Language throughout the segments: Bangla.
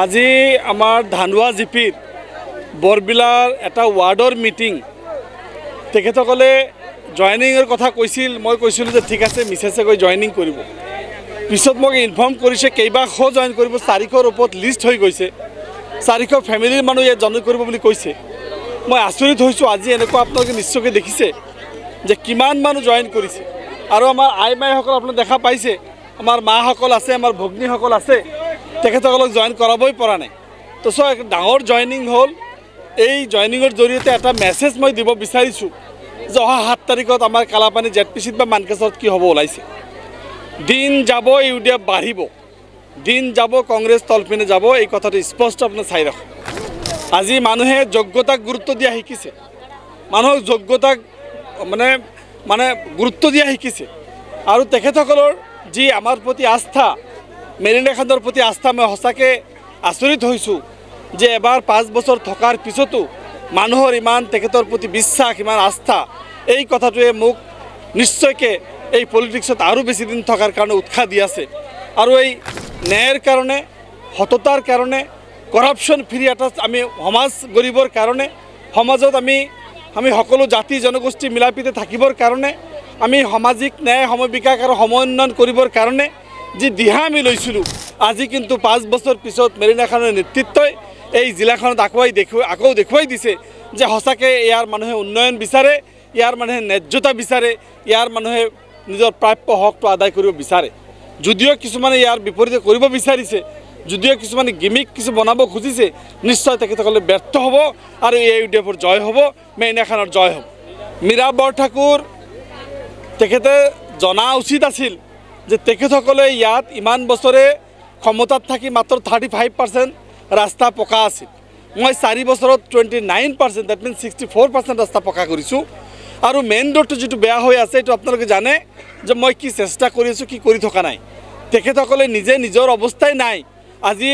আজি আমাৰ ধানুৱা জিপিৰ বৰবিলাৰ এটা ৱাৰ্ডৰ মিটিং তেখেতসকলে জয়নিঙৰ কথা কৈছিল। মই কৈছিলোঁ যে ঠিক আছে মিছেছে গৈ জয়নিং কৰিব। পিছত মোক ইনফৰ্ম কৰিছে কেইবাশ জইন কৰিব, 400ৰ ওপৰত লিষ্ট হৈ গৈছে। 400 ফেমিলিৰ মানুহ ইয়াত জইন কৰিব বুলি কৈছে। মই আচৰিত হৈছোঁ। আজি এনেকুৱা আপোনালোকে নিশ্চয়কৈ দেখিছে যে কিমান মানুহ জইন কৰিছে। আৰু আমাৰ আই মাইসকল আপোনালোকে দেখা পাইছে, আমাৰ মাসকল আছে, আমাৰ ভগ্নীসকল আছে, তেখেতসকলক জইন কৰাবই পৰা নাই। তো এক ডাঙৰ জইনিং হ'ল। এই জইনিঙৰ জৰিয়তে এটা মেছেজ মই দিব বিচাৰিছোঁ যে অহা 7 তাৰিখত আমাৰ কালাপানী জেডপিচিত বা মানকেশ্বৰত কি হ'ব ওলাইছে। দিন যাব, ইউডিএফ বাঢ়িব, দিন যাব, কংগ্ৰেছ তলপিনে যাব। এই কথাটো স্পষ্ট আপোনাৰ চাই ৰাখক। আজি মানুহে যোগ্যতাক গুৰুত্ব দিয়া শিকিছে, মানুহক যোগ্যতাক মানে গুৰুত্ব দিয়া শিকিছে। আৰু তেখেতসকলৰ যি আমাৰ প্ৰতি আস্থা, মেৰিনা খানৰ প্ৰতি আস্থা, মই সঁচাকৈ আচৰিত হৈছোঁ যে এবাৰ 5 বছৰ থকাৰ পিছতো মানুহৰ ইমান তেখেতৰ প্ৰতি বিশ্বাস, ইমান আস্থা। এই কথাটোৱে মোক নিশ্চয়কৈ এই পলিটিক্সত আৰু বেছি দিন থকাৰ কাৰণে উৎসাহ দি আছে। আৰু এই ন্যায়ৰ কাৰণে, সততাৰ কাৰণে, কৰাপশ্যন ফ্ৰী এটা আমি সমাজ গঢ়িবৰ কাৰণে, সমাজত আমি সকলো জাতি জনগোষ্ঠী মিলাপ্ৰীতি থাকিবৰ কাৰণে, আমি সামাজিক ন্যায়, সমবিকাশ আৰু সমন্বয়ন কৰিবৰ কাৰণে যি দিহা আমি লৈছিলোঁ, আজি কিন্তু 5 বছৰ পিছত মেৰিনা খানৰ নেতৃত্বই এই জিলাখনত আকৌ দেখুৱাই দিছে যে সঁচাকৈ ইয়াৰ মানুহে উন্নয়ন বিচাৰে, ইয়াৰ মানুহে ন্যায্যতা বিচাৰে, ইয়াৰ মানুহে নিজৰ প্ৰাপ্য হকটো আদায় কৰিব বিচাৰে। যদিও কিছুমানে ইয়াৰ বিপৰীতে কৰিব বিচাৰিছে, যদিও কিছুমানে গিমিক কিছু বনাব খুজিছে, নিশ্চয় তেখেতসকলে ব্যৰ্থ হ'ব আৰু ইউডিএফৰ জয় হ'ব, মেৰিনা খানৰ জয় হ'ব। মীৰা বৰঠাকুৰ তেখেতে জনা উচিত আছিল যে তেখেতসকলে ইয়াত ইমান বছৰে ক্ষমতাত থাকি মাত্ৰ 35% ৰাস্তা পকা আছিল। মই 4 বছৰত 29%, ডেট মিনছ 64% ৰাস্তা পকা কৰিছোঁ। আৰু মেইন ৰোডটো যিটো বেয়া হৈ আছে, এইটো আপোনালোকে জানে যে মই কি চেষ্টা কৰি আছোঁ, কি কৰি থকা নাই। তেখেতসকলে নিজে নিজৰ অৱস্থাই নাই। আজি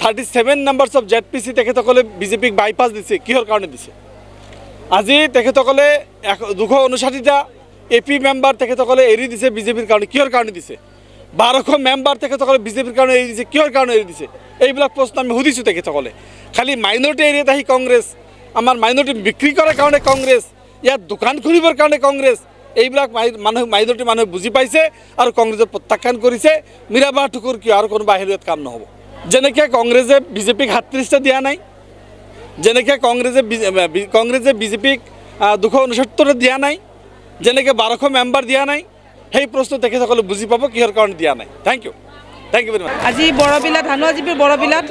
37 নাম্বাৰ্ছ অফ জেডপিচি তেখেতসকলে বিজেপিক বাইপাছ দিছে। কিহৰ কাৰণে দিছে? আজি তেখেতসকলে 259টা AP মেম্বাৰ তেখেতসকলে এৰি দিছে বিজেপিৰ কাৰণে। কিহৰ কাৰণে দিছে? 1200 মেম্বাৰ তেখেতসকলে বিজেপিৰ কাৰণে এৰি দিছে। কিহৰ কাৰণে এৰি দিছে? এইবিলাক প্ৰশ্ন আমি সুধিছোঁ তেখেতসকলে। খালি মাইনৰিটি এৰিয়াত আহি কংগ্ৰেছ, আমাৰ মাইনৰিটি বিক্ৰী কৰাৰ কাৰণে কংগ্ৰেছ, ইয়াত দোকান খুলিবৰ কাৰণে কংগ্ৰেছ, এইবিলাক মাইনৰিটি মানুহে বুজি পাইছে আৰু কংগ্ৰেছে প্ৰত্যাখ্যান কৰিছে। মীৰা বৰঠাকুৰ কিয় আৰু কোনোবা আহিলে ইয়াত কাম নহ'ব। যেনেকৈ কংগ্ৰেছে বিজেপিক 37টা দিয়া নাই, যেনেকৈ কংগ্ৰেছে বিজেপিক 269টা দিয়া নাই, যেনেকৈ 1200 মেম্বাৰ দিয়া নাই, সেই প্ৰশ্ন তেখেতসকলে বুজি পাব কিহৰ কাৰণে দিয়া নাই। থেংক ইউ ভেৰি মাছ। আজি বৰবিলাত, ধানুৱা জিপিৰ বৰবিলাত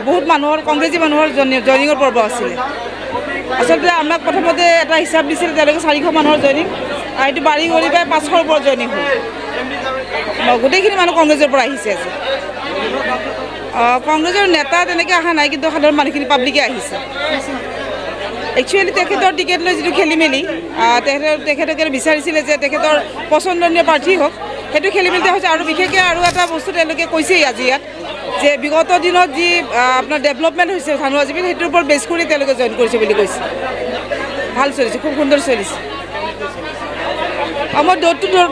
বহুত মানুহৰ, কংগ্ৰেছী মানুহৰ জইনিঙৰ পৰ্ব আছিলে। আচলতে আমাক প্ৰথমতে এটা হিচাপ দিছিল, তেওঁলোকে 400 মানুহৰ জইনিং, এইটো বাঢ়ি গ'লি প্ৰায় 500ৰ ওপৰত জইনিং হ'ল। গোটেইখিনি মানুহ কংগ্ৰেছৰ পৰা আহিছে। আজি কংগ্ৰেছৰ নেতা তেনেকৈ অহা নাই, কিন্তু সাধাৰণ মানুহখিনি পাব্লিকে আহিছে। একচুৱেলি তেখেতৰ টিকেট লৈ যিটো খেলি মেলি, তেখেতসকলে বিচাৰিছিলে যে তেখেতৰ পচন্দনীয় প্ৰাৰ্থী হওক, সেইটো খেলি মেলিতে হৈছে। আৰু বিশেষকৈ আৰু এটা বস্তু তেওঁলোকে কৈছেই আজি ইয়াত যে বিগত দিনত যি আপোনাৰ ডেভেলপমেণ্ট হৈছে ধানুৱা জিপিত, সেইটোৰ ওপৰত বেছ কৰি তেওঁলোকে জইন কৰিছে বুলি কৈছে। ভাল চলিছে, খুব সুন্দৰ চলিছে। মই ড'ৰ টু ড'ৰ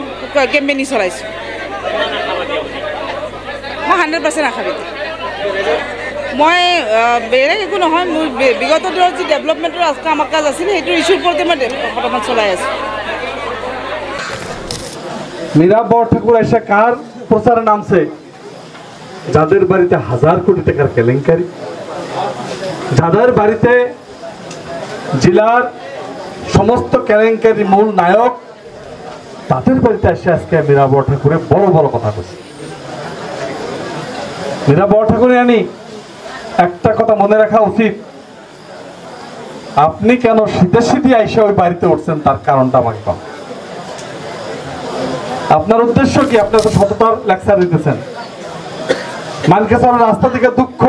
কেম্পেইনিং চলাইছোঁ। মই 100% আশাবাদী। মই বেলেগ একো নহয়, মোৰ বিগত দিনত যি ডেভেলপমেণ্টৰ কাম কাজ আছিলে, সেইটোৰ ইছ্যুৰ ওপৰতে মই বৰ্তমান চলাই আছোঁ। মীরা বরঠাকুর এসে কার প্রচারে নামছে? যাদের বাড়িতে 1000 কোটি টাকার কেলেঙ্কারি, যাদের বাড়িতে জেলার সমস্ত কেলেঙ্কারি মূল নায়ক, তাদের বাড়িতে এসে আজকে মীরা বরঠাকুরের বড় বড় কথা বলছে। মীরা বরঠাকুর জানি একটা কথা মনে রাখা উচিত, আপনি কেন শীতে শীতে আইসা ওই বাড়িতে উঠছেন তার কারণটা আমাকে কম। আপনার উদ্দেশ্য কি? আপনি তো সততার লেকচার দিতেছেন। মানকেশ্বরের রাস্তা থেকে দুঃখ,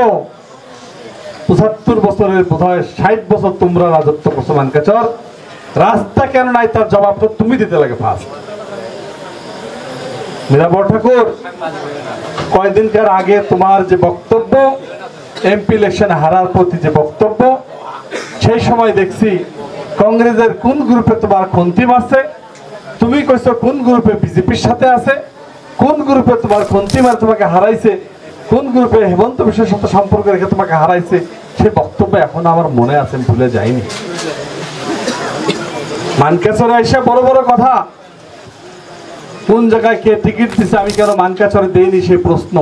75 বছরের বোধহয় 60 বছর তোমরা রাজত্ব করছো মানকেশ্বর, রাস্তা কেন নাই তার জবাব তো তুমি দিতে লাগে ফার্স্ট। মীরা বরঠাকুর, কয়েকদিনকার আগে তোমার যে বক্তব্য, এমপি ইলেকশনে হারার প্রতি যে বক্তব্য, সেই সময় দেখছি কংগ্রেসের কোন গ্রুপে তোমার খন্তি মারছে, তুমি কইছো কোন গ্রুপে বিজেপির সাথে আছে, কোন গ্রুপে তোমার খন্তি মার তোমাকে হারাইছে, কোন গ্রুপে হেমন্ত বিশ্বের সাথে সম্পর্ক রেখে তোমাকে হারাইছে, সে বক্তব্য এখন আমার মনে আছে, ভুলে যায়নি। মানকাছড়ে এসে বড় বড় কথা, কোন জায়গায় কে টিকিট দিছে, আমি কেন মানকাছড়ে দেইনি সে প্রশ্ন,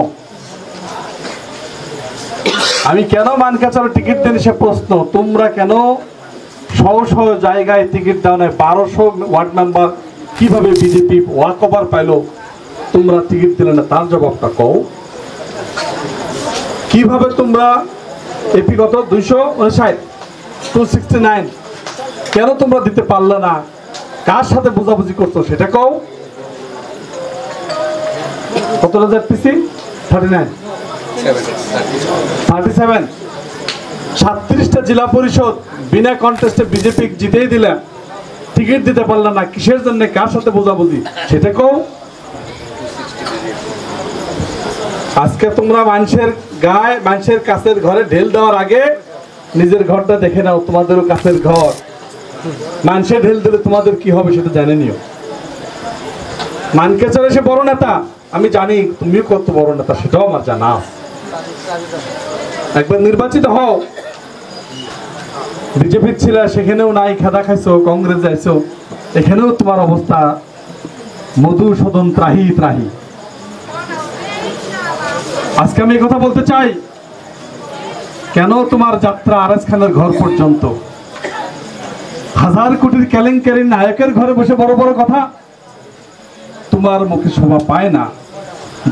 আমি কেন মানকাছড়ে টিকিট দিইনি সে প্রশ্ন, তোমরা কেন শহ জায়গায় টিকিট দাও না, 1200 ওয়ার্ড মেম্বার কিভাবে বিজেপি ওয়াক ওভার পাইলো, তোমরা টিকিট দিলে না, তার জবাবটা কও। কিভাবে তোমরা এপি কত 259 269 কেন তোমরা দিতে পারলে না, কার সাথে বোঝাবুঝি করছো সেটা কও। কত হাজার পিসি 37 37টা জেলা পরিষদ বিনা কন্টেস্টে বিজেপি জিতেই দিলাম, টিকিট দিতে পারলাম না, কিসের জন্য, কার সাথে বোঝাবুঝি সেটা কও। আজকে তোমরা মানুষের গায়ে, মানুষের কাছের ঘরে ঢেল দেওয়ার আগে নিজের ঘরটা দেখে নাও, তোমাদেরও কাছের ঘর, মানুষে ঢেল দিলে তোমাদের কি হবে সেটা জানে নিও। মানকাছড়ে এসে বড় নেতা, আমি জানি তুমিও কত বড় নেতা সেটাও আমার জানা, একবার নির্বাচিত হও, বিজেপি ছিল সেখানেও নাই, খেদা খাইছো, কংগ্রেস যাইছো, এখানেও তোমার অবস্থা মধুসূদন ত্রাহি ত্রাহি। আজকে আমি এই কথা বলতে চাই, কেন তোমার যাত্রা আরএস খানের ঘর পর্যন্ত, 1000 কোটির কেলেঙ্কারির নায়কের ঘরে বসে বড় বড় কথা তোমার মুখে শোভা পায় না।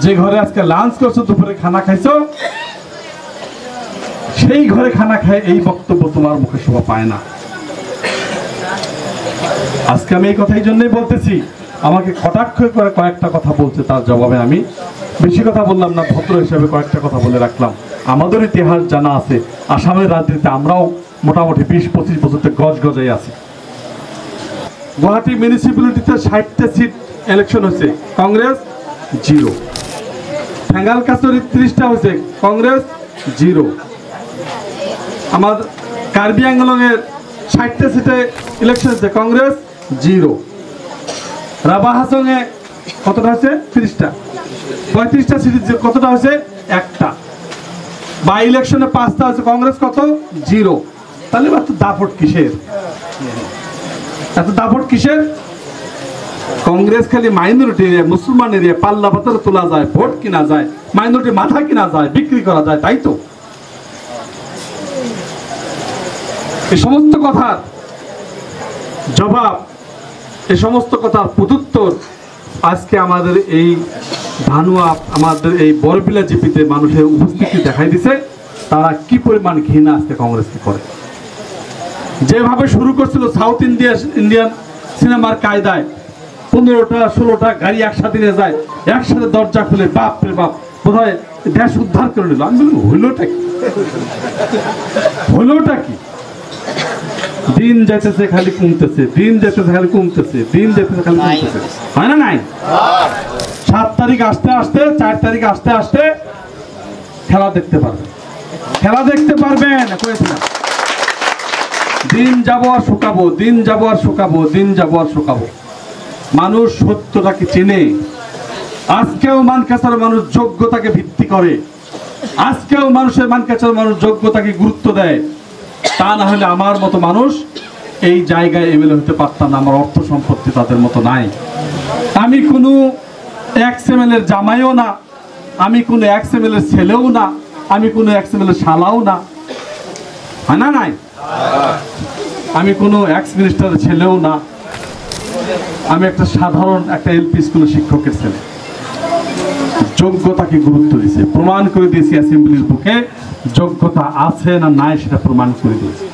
যে ঘরে আজকে লাঞ্চ করছো, দুপুরে খানা খাইছো, সেই ঘরে খানা খায় এই বক্তব্য তোমার মুখে শোভা পায় না। আজকে আমি এই কথা এই জন্যই বলতেছি, আমাকে কটাক্ষ করে কয়েকটা কথা বলছে, তার জবাবে আমি বেশি কথা বললাম না, ভদ্র হিসেবে কয়েকটা কথা বলে রাখলাম। আমাদের ইতিহাস জানা আছে, আসামের রাজনীতিতে আমরাও মোটামুটি 20-25 বছরতে গজ গজাই আছি। গুয়াহাটি মিউনিসিপ্যালিটিতে 60টা সিট ইলেকশন হয়েছে, কংগ্রেস 0। ঠেঙ্গালকাছড়ি 30টা হয়েছে, কংগ্রেস 0। আমার কার্বি আংলংয়ের 60টা সিটে ইলেকশন হয়েছে, কংগ্রেস 0। রাভা হাসংয়ে কতটা হয়েছে 30টা, 35টা সিটে কতটা হয়েছে 1টা। বাই ইলেকশনে 5টা হয়েছে, কংগ্রেস কত 0। তাহলে এত দাপট কিসের, এত দাপট কিসের? কংগ্রেস খালি মাইনরিটি এরিয়া, মুসলমান এরিয়া পাল্লা পাথর তোলা যায়, ভোট কিনা যায়, মাইনরিটি মাথা কিনা যায়, বিক্রি করা যায়, তাই তো। এই সমস্ত কথার জবাব, এই সমস্ত কথার প্রত্যুত্তর আজকে আমাদের এই ধানুয়া, আমাদের এই বরবিলা জিপিতে মানুষের উপস্থিতি দেখাই দিছে, তারা কি পরিমাণ ঘৃণা আজকে কংগ্রেসকে করে। যেভাবে শুরু করছিল সাউথ ইন্ডিয়ান সিনেমার কায়দায়, 15টা 16টা গাড়ি একসাথে নিয়ে যায়, একসাথে দরজা খুলে বাপ রে বাপ, বোধহয় দেশ উদ্ধার করে নিল। আমি বললাম হইলোটা কি, হইলোটা কি? দিন যাইতেছে খালি কমতেছে, দিন যাইতেছে খালি কমতেছে, দিন যাইতেছে খালি কমতেছে, হয় না নাই? 7 তারিখ আসতে আসতে, 4 তারিখ আসতে আসতে খেলা দেখতে পারবেন, খেলা দেখতে পারবেন। দিন যাবো আর শুকাবো, দিন যাবো আর শুকাবো, দিন যাবো আর শুকাবো। মানুষ সত্যটাকে চেনে। আজকেও মানকাছড়ের মানুষ যোগ্যতাকে ভিত্তি করে, আজকেও মানকাছড়ের মানুষ যোগ্যতাকে গুরুত্ব দেয়। তা না হলে আমার মতো মানুষ এই জায়গায় এমএলএ হতে পারতাম না, আমার অর্থ সম্পত্তি তাদের মতো নাই। আমি কোনো এক্সএমএলএর জামাইও না, আমি কোনো এক্সএমএলএর ছেলেও না, আমি কোনো এক্সএমএলএর শালাও না, হয় না নাই? আমি কোনো এক্স মিনিস্টারের ছেলেও না, আমি একটা সাধারণ একটা এলপি স্কুলের শিক্ষকের ছেলে। যোগ্যতাকে গুরুত্ব দিয়েছে, প্রমাণ করে দিয়েছি অ্যাসেম্বলির বুকে যোগ্যতা আছে না নাই সেটা প্রমাণ করে দিয়েছে।